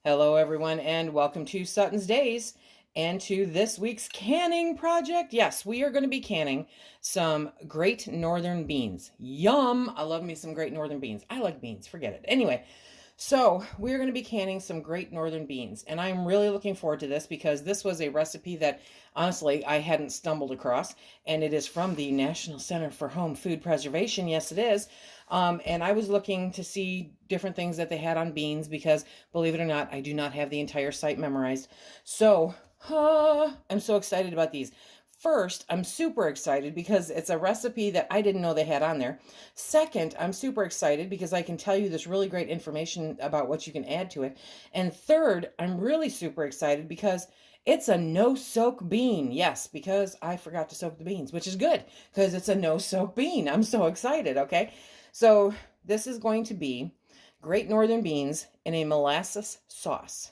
Hello, everyone, and welcome to Sutton's Days and to this week's canning project. Yes, we are going to be canning some Great Northern beans. Yum! I love me some Great Northern beans. I like beans, forget it. Anyway, so we're going to be canning some Great Northern beans, and I'm really looking forward to this because this was a recipe that honestly I hadn't stumbled across, and it is from the National Center for Home Food Preservation. Yes, it is. And I was looking to see different things that they had on beans because, believe it or not, I do not have the entire site memorized. So, I'm so excited about these. First, I'm super excited because it's a recipe that I didn't know they had on there. Second, I'm super excited because I can tell you this really great information about what you can add to it. And third, I'm really super excited because it's a no-soak bean. Yes, because I forgot to soak the beans, which is good because it's a no-soak bean. I'm so excited, okay? So this is going to be Great Northern beans in a molasses sauce.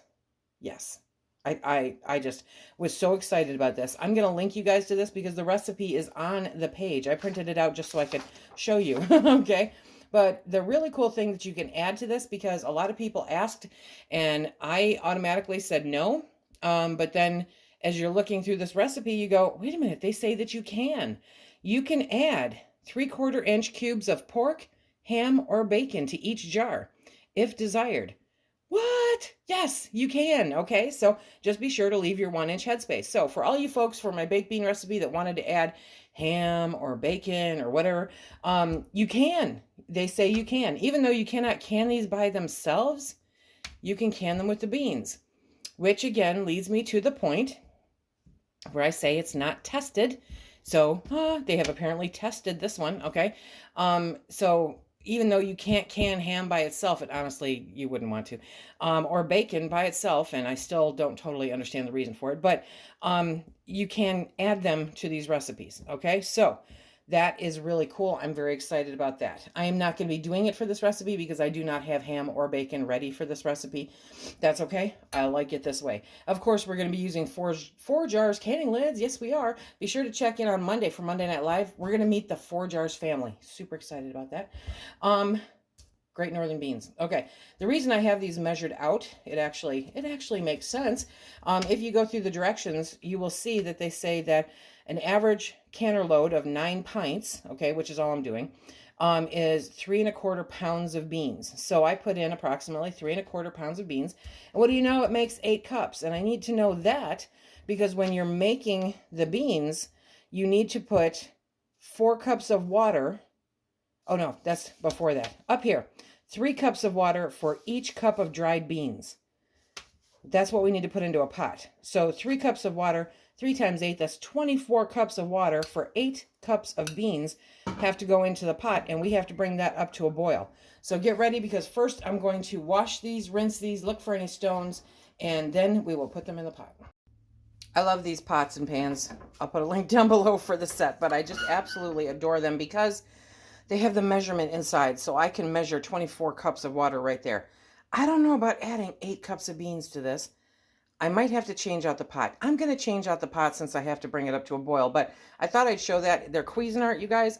Yes. I just was so excited about this. I'm going to link you guys to this because the recipe is on the page. I printed it out just so I could show you. Okay. But the really cool thing that you can add to this, because a lot of people asked and I automatically said no. But then as you're looking through this recipe, you go, wait a minute, they say that you can. You can add 3/4 inch cubes of pork, ham, or bacon to each jar if desired. What? Yes, you can. Okay, so just be sure to leave your 1 inch headspace. So for all you folks for my baked bean recipe that wanted to add ham or bacon or whatever, you can. They say you can. Even though you cannot can these by themselves, you can can them with the beans, which again leads me to the point where I say it's not tested. So they have apparently tested this one. Okay, so even though you can't can ham by itself, it honestly, you wouldn't want to, or bacon by itself, and I still don't totally understand the reason for it, but you can add them to these recipes. Okay, so that is really cool. I'm very excited about that. I am not going to be doing it for this recipe because I do not have ham or bacon ready for this recipe. That's okay. I like it this way. Of course, we're going to be using Forjars canning lids. Yes, we are. Be sure to check in on Monday for Monday Night Live. We're going to meet the Forjars family. Super excited about that. Great Northern beans. Okay, the reason I have these measured out, it actually makes sense. If you go through the directions, you will see that they say that an average canner load of 9 pints, okay, which is all I'm doing, is 3¼ pounds of beans. So I put in approximately 3¼ pounds of beans. And what do you know? It makes 8 cups. And I need to know that because when you're making the beans, you need to put 4 cups of water. Oh no, that's before that. Up here, 3 cups of water for each cup of dried beans. That's what we need to put into a pot. So 3 cups of water, 3 times 8, that's 24 cups of water for 8 cups of beans have to go into the pot, and we have to bring that up to a boil. So get ready because first I'm going to wash these, rinse these, look for any stones, and then we will put them in the pot. I love these pots and pans. I'll put a link down below for the set, but I just absolutely adore them because they have the measurement inside, so I can measure 24 cups of water right there. I don't know about adding 8 cups of beans to this. I might have to change out the pot. I'm going to change out the pot since I have to bring it up to a boil, but I thought I'd show that. They're Cuisinart, you guys.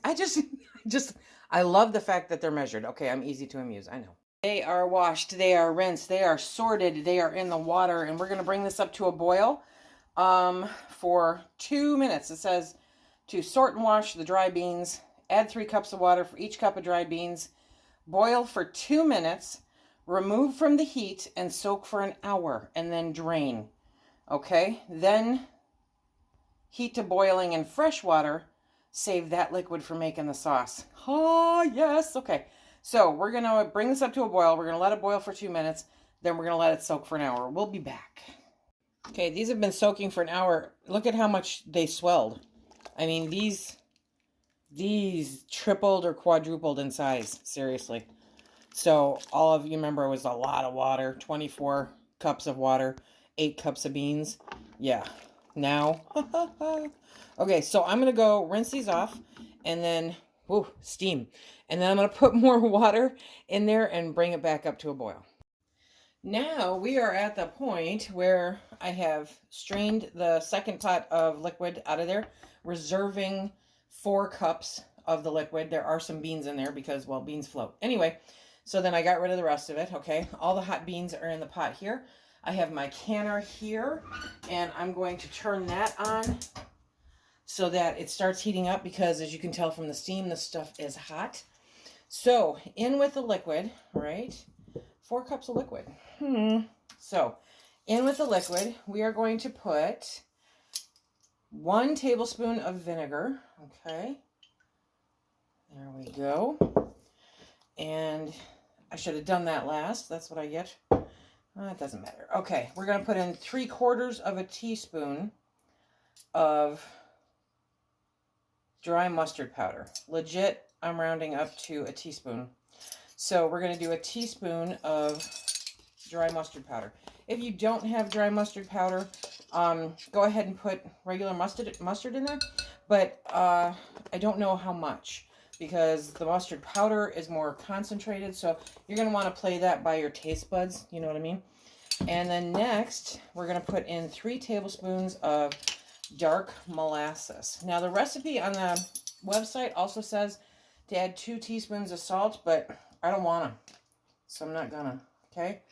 I love the fact that they're measured. Okay, I'm easy to amuse, I know. They are washed, they are rinsed, they are sorted, they are in the water, and we're going to bring this up to a boil for 2 minutes. It says to sort and wash the dry beans, add 3 cups of water for each cup of dried beans, boil for 2 minutes, remove from the heat, and soak for an hour, and then drain. Okay, then heat to boiling in fresh water. Save that liquid for making the sauce. Oh, yes. Okay, so we're going to bring this up to a boil. We're going to let it boil for 2 minutes. Then we're going to let it soak for an hour. We'll be back. Okay, these have been soaking for an hour. Look at how much they swelled. I mean, these tripled or quadrupled in size. Seriously. So all of you remember it was a lot of water. 24 cups of water. 8 cups of beans. Yeah. Now. Okay, so I'm going to go rinse these off. And then, steam. And then I'm going to put more water in there and bring it back up to a boil. Now we are at the point where I have strained the second pot of liquid out of there, reserving 4 cups of the liquid. There are some beans in there because, well, beans float. Anyway, So then I got rid of the rest of it, okay? All the hot beans are in the pot here. I have my canner here, and I'm going to turn that on so that it starts heating up, because as you can tell from the steam, this stuff is hot. So in with the liquid, right? 4 cups of liquid. So in with the liquid, we are going to put 1 tablespoon of vinegar, okay? There we go. And I should have done that last. That's what I get. It doesn't matter. Okay, we're going to put in 3/4 of a teaspoon of dry mustard powder. Legit, I'm rounding up to a teaspoon. So we're going to do a teaspoon of dry mustard powder. If you don't have dry mustard powder, go ahead and put regular mustard in there. But I don't know how much, because the mustard powder is more concentrated. So you're going to want to play that by your taste buds. You know what I mean? And then next, we're going to put in 3 tablespoons of dark molasses. Now, the recipe on the website also says to add 2 teaspoons of salt, but I don't want to, so I'm not gonna, okay?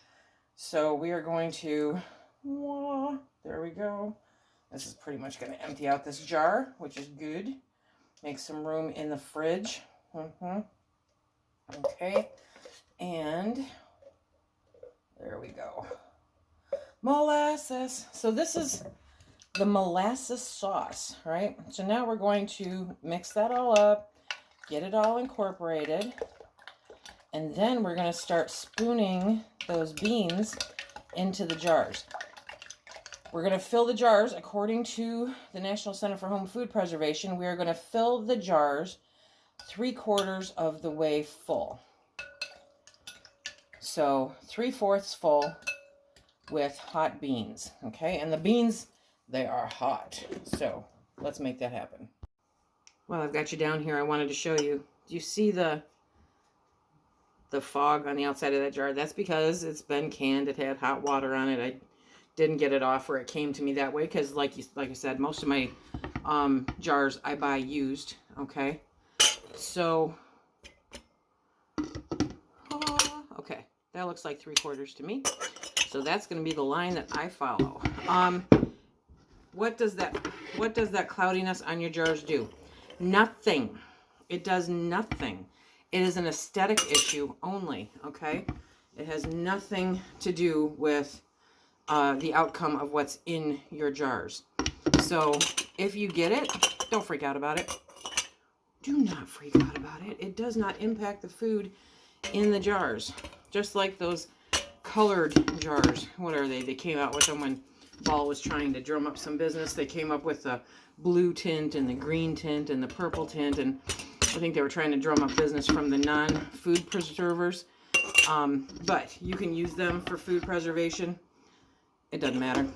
So we are going to, there we go. This is pretty much going to empty out this jar, which is good. Make some room in the fridge. Okay, and there we go. Molasses. So this is the molasses sauce, right? So now we're going to mix that all up, get it all incorporated, and then we're going to start spooning those beans into the jars. We're going to fill the jars, according to the National Center for Home Food Preservation, we are going to fill the jars 3/4 of the way full. So 3/4 full with hot beans, okay? And the beans, they are hot. So let's make that happen. Well, I've got you down here. I wanted to show you. Do you see the fog on the outside of that jar? That's because it's been canned. It had hot water on it. I didn't get it off where it came to me that way, because like I said, most of my jars I buy used, okay? So, okay, that looks like 3/4 to me. So that's going to be the line that I follow. What does that cloudiness on your jars do? Nothing. It does nothing. It is an aesthetic issue only, okay? It has nothing to do with the outcome of what's in your jars. So if you get it, don't freak out about it. Do not freak out about it. It does not impact the food in the jars. Just like those colored jars. What are they? They came out with them when Ball was trying to drum up some business. They came up with the blue tint and the green tint and the purple tint, and I think they were trying to drum up business from the non-food preservers. But you can use them for food preservation. It doesn't matter.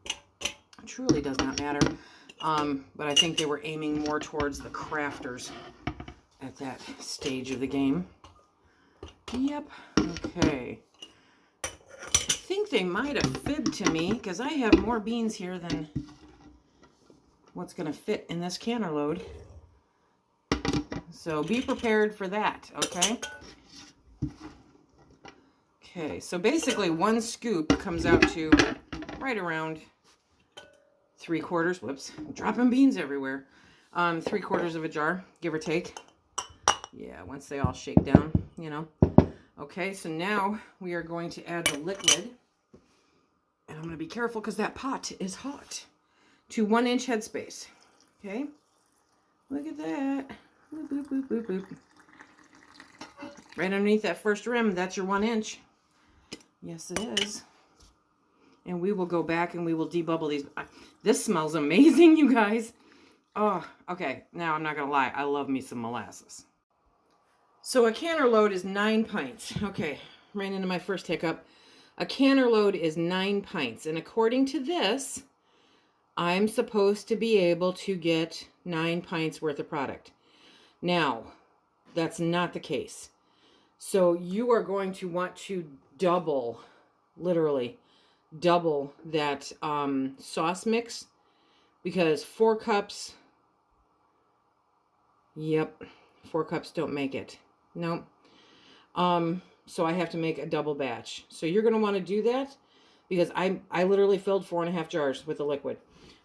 It truly does not matter. But I think they were aiming more towards the crafters at that stage of the game. Yep. Okay. I think they might have fibbed to me, because I have more beans here than what's going to fit in this canner load. So be prepared for that, okay? Okay, so basically 1 scoop comes out to right around 3/4, whoops, I'm dropping beans everywhere. 3/4 of a jar, give or take. Yeah, once they all shake down, you know. Okay, so now we are going to add the liquid. And I'm going to be careful because that pot is hot. To 1-inch headspace. Okay, look at that. Boop, boop, boop, boop, boop. Right underneath that first rim, that's your 1 inch. Yes, it is. And we will go back and we will debubble these. This smells amazing, you guys. Oh, okay. Now, I'm not going to lie. I love me some molasses. So a canner load is 9 pints. Okay, ran into my first hiccup. A canner load is 9 pints. And according to this, I'm supposed to be able to get 9 pints worth of product. Now, that's not the case. So you are going to want to double, literally double that sauce mix, because 4 cups, yep, 4 cups don't make it. Nope. So I have to make a double batch. So you're going to want to do that because I literally filled 4.5 jars with the liquid.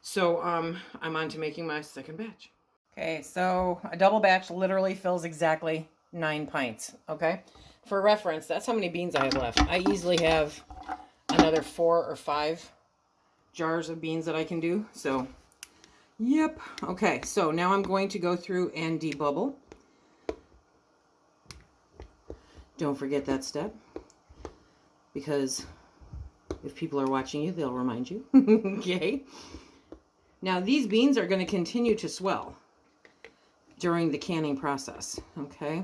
So I'm on to making my second batch. Okay, so a double batch literally fills exactly 9 pints, okay? For reference, that's how many beans I have left. I easily have another 4 or 5 jars of beans that I can do. So, yep. Okay, so now I'm going to go through and debubble. Don't forget that step, because if people are watching you, they'll remind you. Okay. Now, these beans are going to continue to swell during the canning process, okay?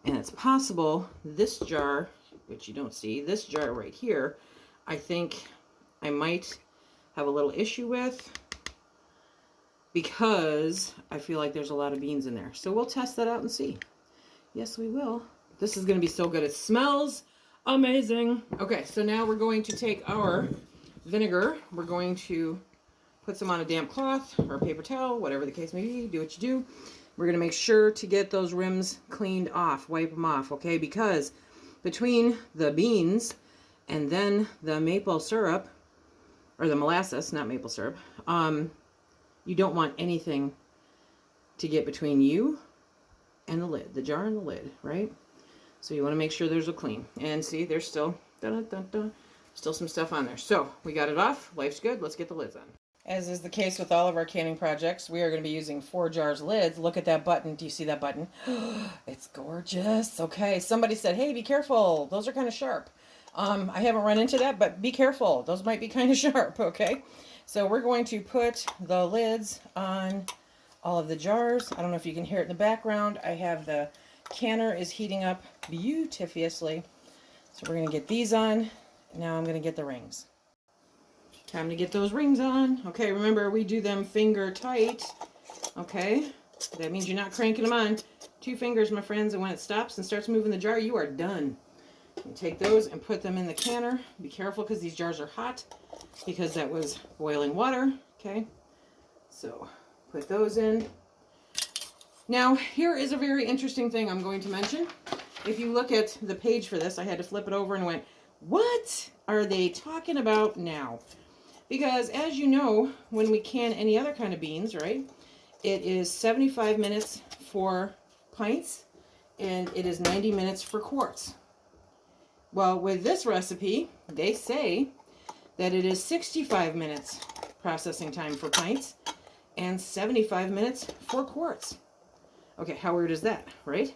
And it's possible this jar, which you don't see, this jar right here, I think I might have a little issue with because I feel like there's a lot of beans in there. So we'll test that out and see. Yes, we will. This is going to be so good. It smells amazing. Okay, so now we're going to take our vinegar. We're going to put some on a damp cloth or a paper towel, whatever the case may be. Do what you do. We're going to make sure to get those rims cleaned off, wipe them off, okay? Because between the beans and then the maple syrup, or the molasses, not maple syrup, you don't want anything to get between you and the lid, the jar and the lid, right? So you want to make sure there's a clean. And see, there's still, still some stuff on there. So we got it off. Life's good. Let's get the lids on. As is the case with all of our canning projects, we are going to be using Forjars lids. Look at that button. Do you see that button? It's gorgeous. Okay, somebody said, hey, be careful. Those are kind of sharp. I haven't run into that, but be careful. Those might be kind of sharp, okay? So we're going to put the lids on all of the jars. I don't know if you can hear it in the background. I have the canner is heating up beautifully. So we're going to get these on. Now I'm going to get the rings. Time to get those rings on. Okay, remember we do them finger tight. Okay, that means you're not cranking them on. 2 fingers, my friends, and when it stops and starts moving the jar, you are done. You take those and put them in the canner. Be careful because these jars are hot because that was boiling water. Okay, so put those in. Now, here is a very interesting thing I'm going to mention. If you look at the page for this, I had to flip it over and went, what are they talking about now? Because as you know, when we can any other kind of beans, right, it is 75 minutes for pints and it is 90 minutes for quarts. Well, with this recipe, they say that it is 65 minutes processing time for pints and 75 minutes for quarts. Okay, how weird is that, right?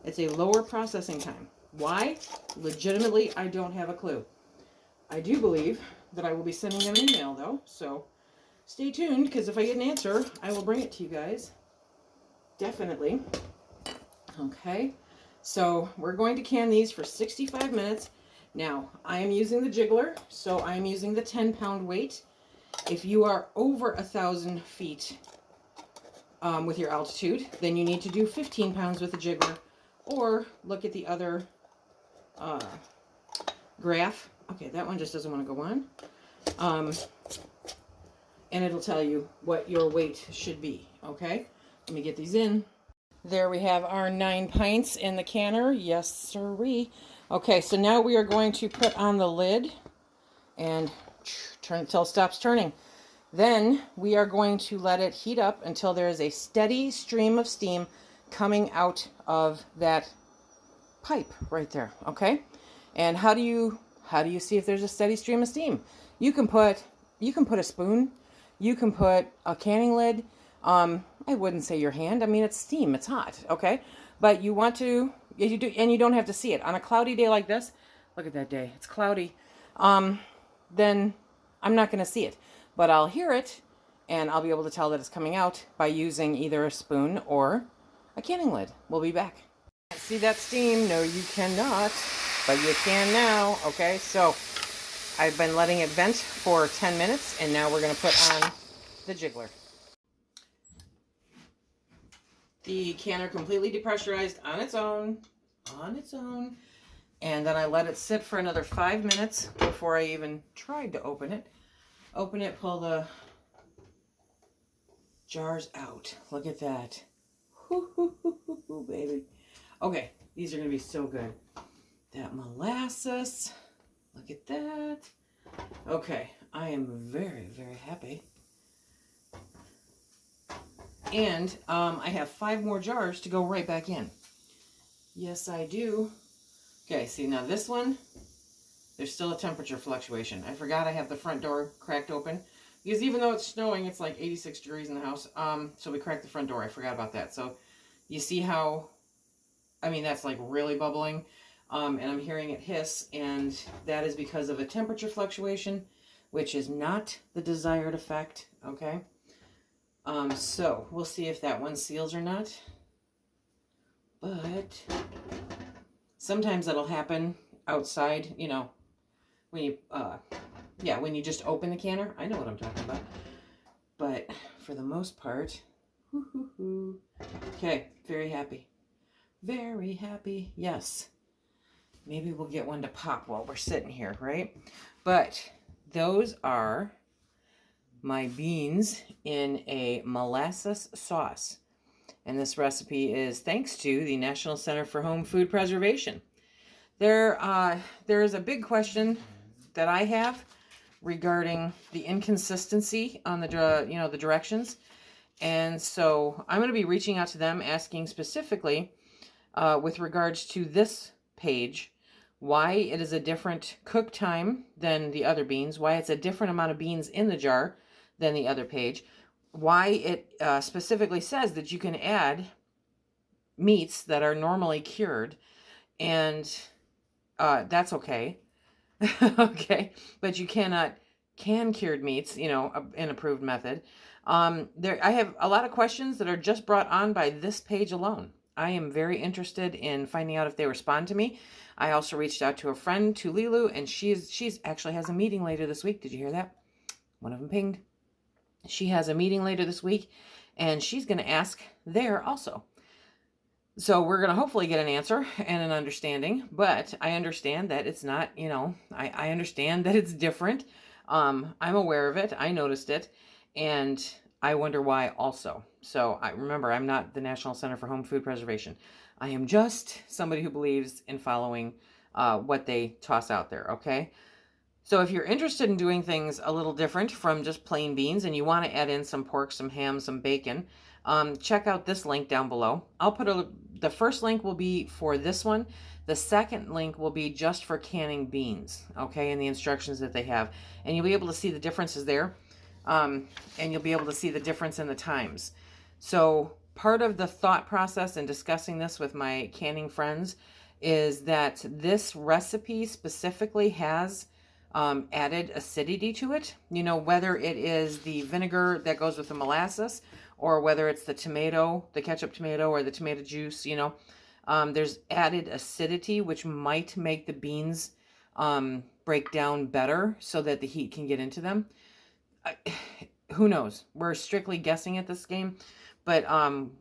It's a lower processing time. Why? Legitimately, I don't have a clue. I do believe that I will be sending them an email, though, so stay tuned, because if I get an answer, I will bring it to you guys. Definitely. Okay, so we're going to can these for 65 minutes. Now, I am using the jiggler, so I am using the 10-pound weight. If you are over 1,000 feet with your altitude, then you need to do 15 pounds with the jiggler, or look at the other graph. Okay, that one just doesn't want to go on. And it'll tell you what your weight should be, okay? Let me get these in. There we have our 9 pints in the canner. Yes, sirree. Okay, so now we are going to put on the lid and turn until it stops turning. Then we are going to let it heat up until there is a steady stream of steam coming out of that pipe right there, okay? And how do you see if there's a steady stream of steam? You can put a spoon, you can put a canning lid. I wouldn't say your hand. I mean, it's steam, it's hot, okay? But you want to, you do, and you don't have to see it on a cloudy day like this. Look at that day; it's cloudy. Then I'm not going to see it, but I'll hear it, and I'll be able to tell that it's coming out by using either a spoon or a canning lid. We'll be back. See that steam? No, you cannot. But you can now, okay? So I've been letting it vent for 10 minutes, and now we're going to put on the jiggler. The canner completely depressurized on its own, and then I let it sit for another 5 minutes before I even tried to open it. Open it, pull the jars out. Look at that. Hoo, hoo, hoo, hoo, hoo, baby. Okay, these are going to be so good. that molasses. Look at that. Okay, I am very, very happy. And I have 5 more jars to go right back in. Yes, I do. Okay, see now this one, there's still a temperature fluctuation. I forgot I have the front door cracked open. Because even though it's snowing, it's like 86 degrees in the house. So we cracked the front door. I forgot about that. So you see how, I mean, that's like really bubbling. And I'm hearing it hiss. And that is because of a temperature fluctuation, which is not the desired effect. Okay. So we'll see if that one seals or not. But sometimes that'll happen outside, you know, when you, when you just open the canner. I know what I'm talking about. But for the most part, okay, very happy. Very happy, yes. Maybe we'll get one to pop while we're sitting here, right? But those are my beans in a molasses sauce. And this recipe is thanks to the National Center for Home Food Preservation. There is a big question that I have regarding the inconsistency on the the directions, and so I'm going to be reaching out to them asking specifically with regards to this page why it is a different cook time than the other beans, why it's a different amount of beans in the jar than the other page, why it specifically says that you can add meats that are normally cured, and that's okay. Okay, but you cannot can cured meats, you know, an approved method. I have a lot of questions that are just brought on by this page alone. I am very interested in finding out if they respond to me. I also reached out to a friend, to Lilu, and she's actually has a meeting later this week. Did you hear that? One of them pinged. She has a meeting later this week, and she's going to ask there also. So we're going to hopefully get an answer and an understanding, but I understand that it's not, you know, I understand that it's different. I'm aware of it. I noticed it, and I wonder why also. So I remember, I'm not the National Center for Home Food Preservation. I am just somebody who believes in following what they toss out there, okay? So if you're interested in doing things a little different from just plain beans and you want to add in some pork, some ham, some bacon, check out this link down below. I'll put the first link will be for this one. The second link will be just for canning beans, okay, and the instructions that they have. And you'll be able to see the differences there, and you'll be able to see the difference in the times. So part of the thought process in discussing this with my canning friends is that this recipe specifically has added acidity to it, you know, whether it is the vinegar that goes with the molasses or whether it's the tomato, the ketchup tomato, or the tomato juice, you know, there's added acidity, which might make the beans break down better so that the heat can get into them. Who knows? We're strictly guessing at this game, but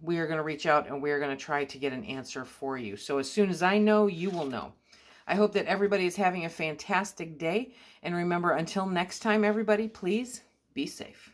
we are going to reach out and we are going to try to get an answer for you. So as soon as I know, you will know. I hope that everybody is having a fantastic day. And remember, until next time, everybody, please be safe.